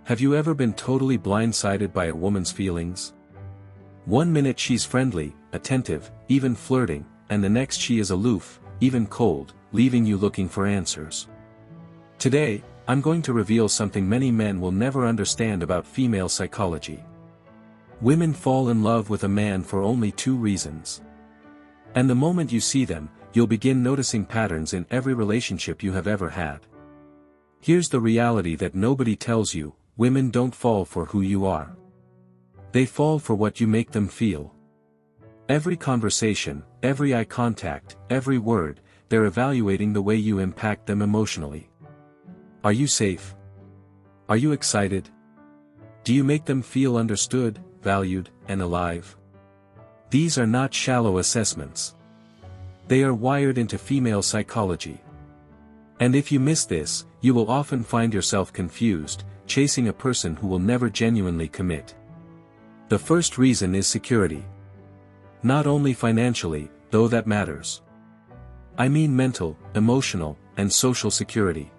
Have you ever been totally blindsided by a woman's feelings? One minute she's friendly, attentive, even flirting, and the next she is aloof, even cold, leaving you looking for answers. Today, I'm going to reveal something many men will never understand about female psychology. Women fall in love with a man for only two reasons. And the moment you see them, you'll begin noticing patterns in every relationship you have ever had. Here's the reality that nobody tells you: women don't fall for who you are. They fall for what you make them feel. Every conversation, every eye contact, every word, they're evaluating the way you impact them emotionally. Are you safe? Are you excited? Do you make them feel understood, valued, and alive? These are not shallow assessments. They are wired into female psychology. And if you miss this, you will often find yourself confused, chasing a person who will never genuinely commit. The first reason is security. Not only financially, though that matters. I mean mental, emotional, and social security.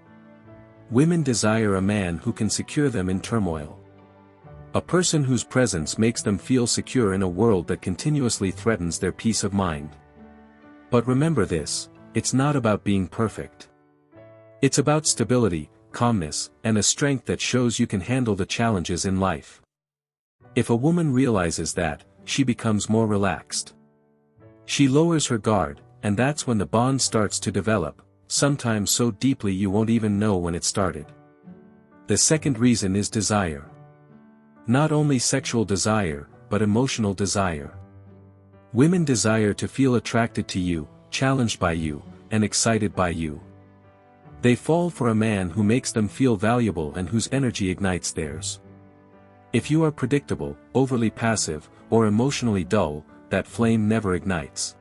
Women desire a man who can secure them in turmoil. A person whose presence makes them feel secure in a world that continuously threatens their peace of mind. But remember this: it's not about being perfect. It's about stability, calmness, and a strength that shows you can handle the challenges in life. If a woman realizes that, she becomes more relaxed. She lowers her guard, and that's when the bond starts to develop, sometimes so deeply you won't even know when it started. The second reason is desire. Not only sexual desire, but emotional desire. Women desire to feel attracted to you, challenged by you, and excited by you. They fall for a man who makes them feel valuable and whose energy ignites theirs. If you are predictable, overly passive, or emotionally dull, that flame never ignites.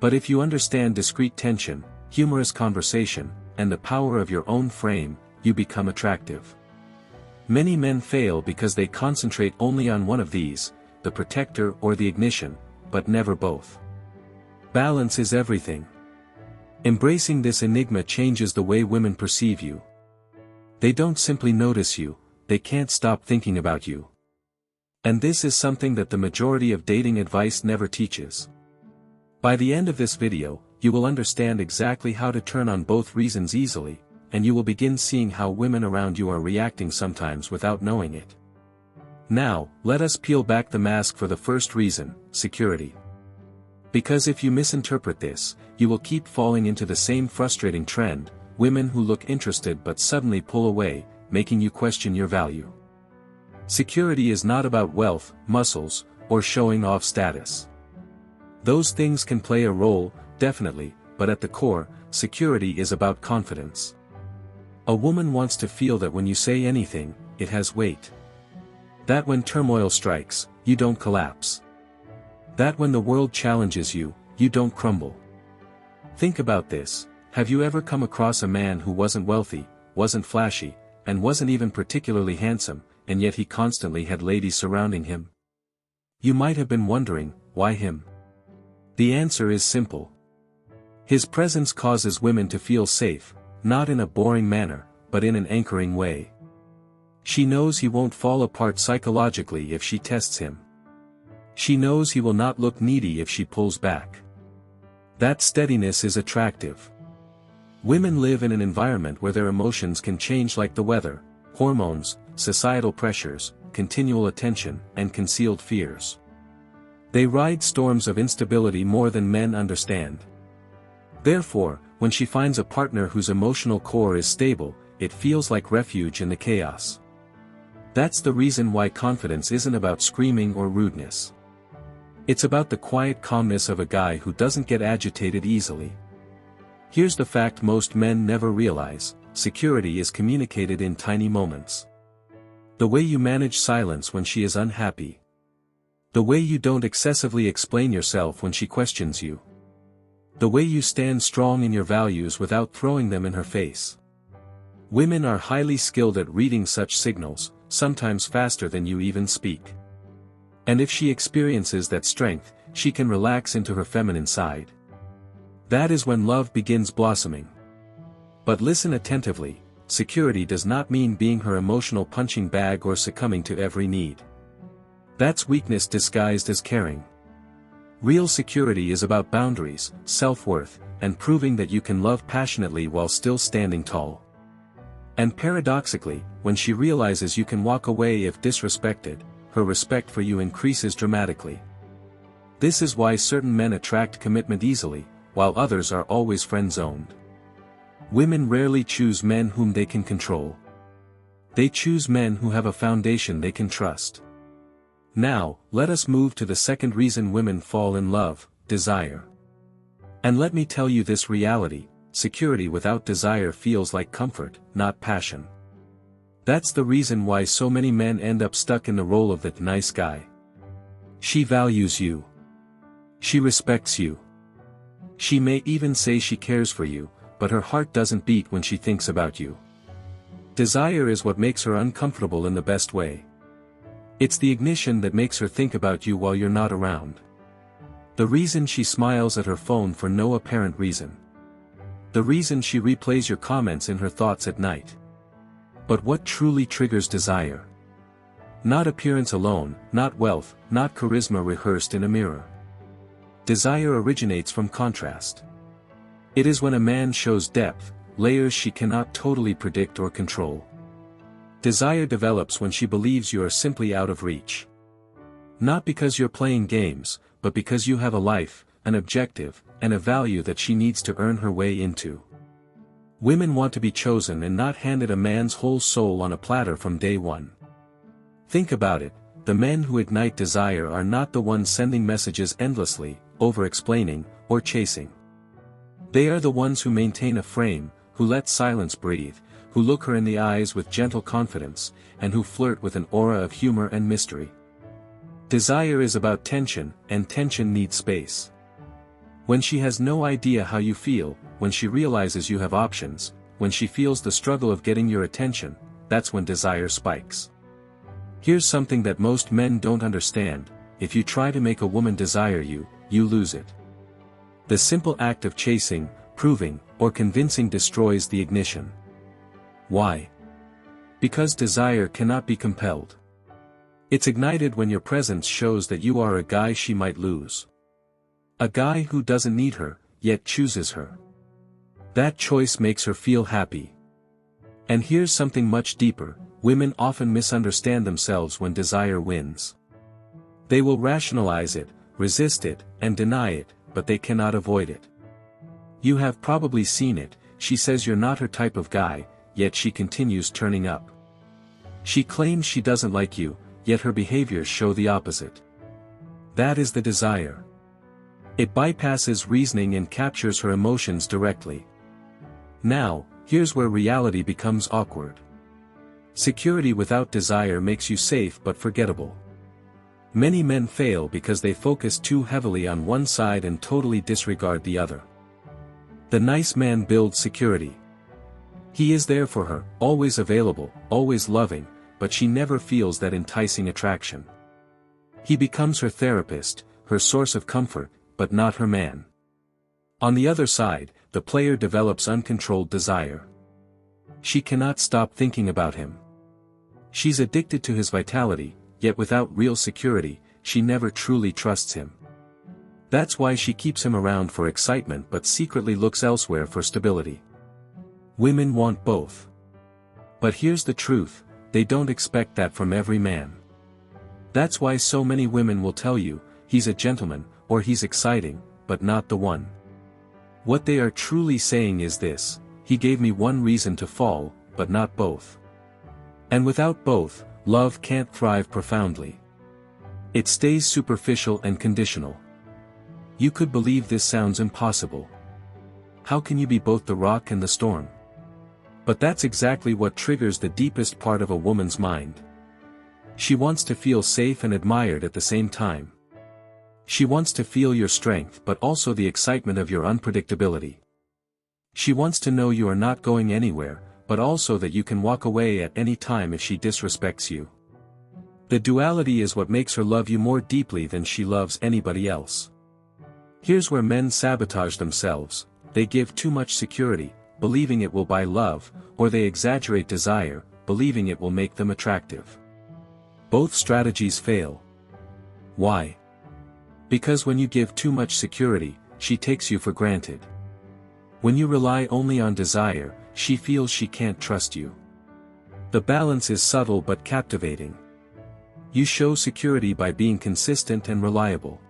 But if you understand discreet tension, humorous conversation, and the power of your own frame, you become attractive. Many men fail because they concentrate only on one of these, the protector or the ignition, but never both. Balance is everything. Embracing this enigma changes the way women perceive you. They don't simply notice you, they can't stop thinking about you. And this is something that the majority of dating advice never teaches. By the end of this video, you will understand exactly how to turn on both reasons easily, and you will begin seeing how women around you are reacting sometimes without knowing it. Now, let us peel back the mask for the first reason: security. Because if you misinterpret this, you will keep falling into the same frustrating trend: women who look interested but suddenly pull away, making you question your value. Security is not about wealth, muscles, or showing off status. Those things can play a role, definitely, but at the core, security is about confidence. A woman wants to feel that when you say anything, it has weight. That when turmoil strikes, you don't collapse. That when the world challenges you, you don't crumble. Think about this: have you ever come across a man who wasn't wealthy, wasn't flashy, and wasn't even particularly handsome, and yet he constantly had ladies surrounding him? You might have been wondering, why him? The answer is simple. His presence causes women to feel safe, not in a boring manner, but in an anchoring way. She knows he won't fall apart psychologically if she tests him. She knows he will not look needy if she pulls back. That steadiness is attractive. Women live in an environment where their emotions can change like the weather: hormones, societal pressures, continual attention, and concealed fears. They ride storms of instability more than men understand. Therefore, when she finds a partner whose emotional core is stable, it feels like refuge in the chaos. That's the reason why confidence isn't about screaming or rudeness. It's about the quiet calmness of a guy who doesn't get agitated easily. Here's the fact most men never realize: security is communicated in tiny moments. The way you manage silence when she is unhappy. The way you don't excessively explain yourself when she questions you. The way you stand strong in your values without throwing them in her face. Women are highly skilled at reading such signals, sometimes faster than you even speak. And if she experiences that strength, she can relax into her feminine side. That is when love begins blossoming. But listen attentively: security does not mean being her emotional punching bag or succumbing to every need. That's weakness disguised as caring. Real security is about boundaries, self-worth, and proving that you can love passionately while still standing tall. And paradoxically, when she realizes you can walk away if disrespected, her respect for you increases dramatically. This is why certain men attract commitment easily, while others are always friend-zoned. Women rarely choose men whom they can control. They choose men who have a foundation they can trust. Now, let us move to the second reason women fall in love: desire. And let me tell you this reality: security without desire feels like comfort, not passion. That's the reason why so many men end up stuck in the role of the nice guy. She values you. She respects you. She may even say she cares for you, but her heart doesn't beat when she thinks about you. Desire is what makes her uncomfortable in the best way. It's the ignition that makes her think about you while you're not around. The reason she smiles at her phone for no apparent reason. The reason she replays your comments in her thoughts at night. But what truly triggers desire? Not appearance alone, not wealth, not charisma rehearsed in a mirror. Desire originates from contrast. It is when a man shows depth, layers she cannot totally predict or control. Desire develops when she believes you are simply out of reach. Not because you're playing games, but because you have a life, an objective, and a value that she needs to earn her way into. Women want to be chosen and not handed a man's whole soul on a platter from day one. Think about it: the men who ignite desire are not the ones sending messages endlessly, over-explaining, or chasing. They are the ones who maintain a frame, who let silence breathe, who look her in the eyes with gentle confidence, and who flirt with an aura of humor and mystery. Desire is about tension, and tension needs space. When she has no idea how you feel, when she realizes you have options, when she feels the struggle of getting your attention, that's when desire spikes. Here's something that most men don't understand: if you try to make a woman desire you, you lose it. The simple act of chasing, proving, or convincing destroys the ignition. Why? Because desire cannot be compelled. It's ignited when your presence shows that you are a guy she might lose. A guy who doesn't need her, yet chooses her. That choice makes her feel happy. And here's something much deeper: women often misunderstand themselves when desire wins. They will rationalize it, resist it, and deny it, but they cannot avoid it. You have probably seen it: she says you're not her type of guy, yet she continues turning up. She claims she doesn't like you, yet her behaviors show the opposite. That is the desire. It bypasses reasoning and captures her emotions directly. Now, here's where reality becomes awkward. Security without desire makes you safe but forgettable. Many men fail because they focus too heavily on one side and totally disregard the other. The nice man builds security. He is there for her, always available, always loving, but she never feels that enticing attraction. He becomes her therapist, her source of comfort, but not her man. On the other side, the player develops uncontrolled desire. She cannot stop thinking about him. She's addicted to his vitality, yet without real security, she never truly trusts him. That's why she keeps him around for excitement but secretly looks elsewhere for stability. Women want both. But here's the truth: they don't expect that from every man. That's why so many women will tell you, he's a gentleman, or he's exciting, but not the one. What they are truly saying is this: he gave me one reason to fall, but not both. And without both, love can't thrive profoundly. It stays superficial and conditional. You could believe this sounds impossible. How can you be both the rock and the storm? But that's exactly what triggers the deepest part of a woman's mind. She wants to feel safe and admired at the same time. She wants to feel your strength but also the excitement of your unpredictability. She wants to know you are not going anywhere, but also that you can walk away at any time if she disrespects you. The duality is what makes her love you more deeply than she loves anybody else. Here's where men sabotage themselves: they give too much security, believing it will buy love, or they exaggerate desire, believing it will make them attractive. Both strategies fail. Why? Because when you give too much security, she takes you for granted. When you rely only on desire, she feels she can't trust you. The balance is subtle but captivating. You show security by being consistent and reliable.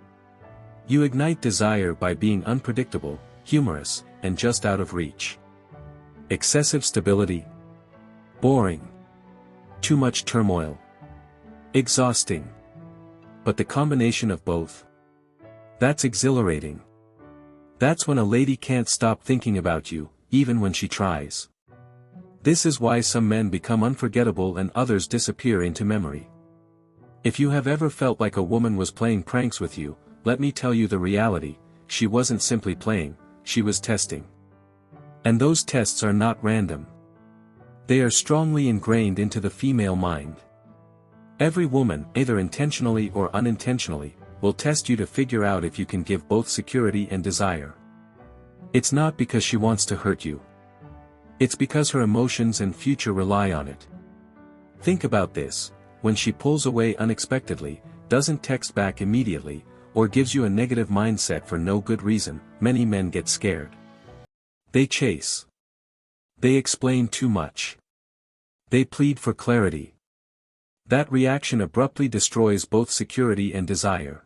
You ignite desire by being unpredictable, humorous, and just out of reach. Excessive stability. Boring. Too much turmoil. Exhausting. But the combination of both. That's exhilarating. That's when a lady can't stop thinking about you, even when she tries. This is why some men become unforgettable and others disappear into memory. If you have ever felt like a woman was playing pranks with you, let me tell you the reality: she wasn't simply playing, she was testing. And those tests are not random. They are strongly ingrained into the female mind. Every woman, either intentionally or unintentionally, will test you to figure out if you can give both security and desire. It's not because she wants to hurt you. It's because her emotions and future rely on it. Think about this: when she pulls away unexpectedly, doesn't text back immediately, or gives you a negative mindset for no good reason, many men get scared. They chase. They explain too much. They plead for clarity. That reaction abruptly destroys both security and desire.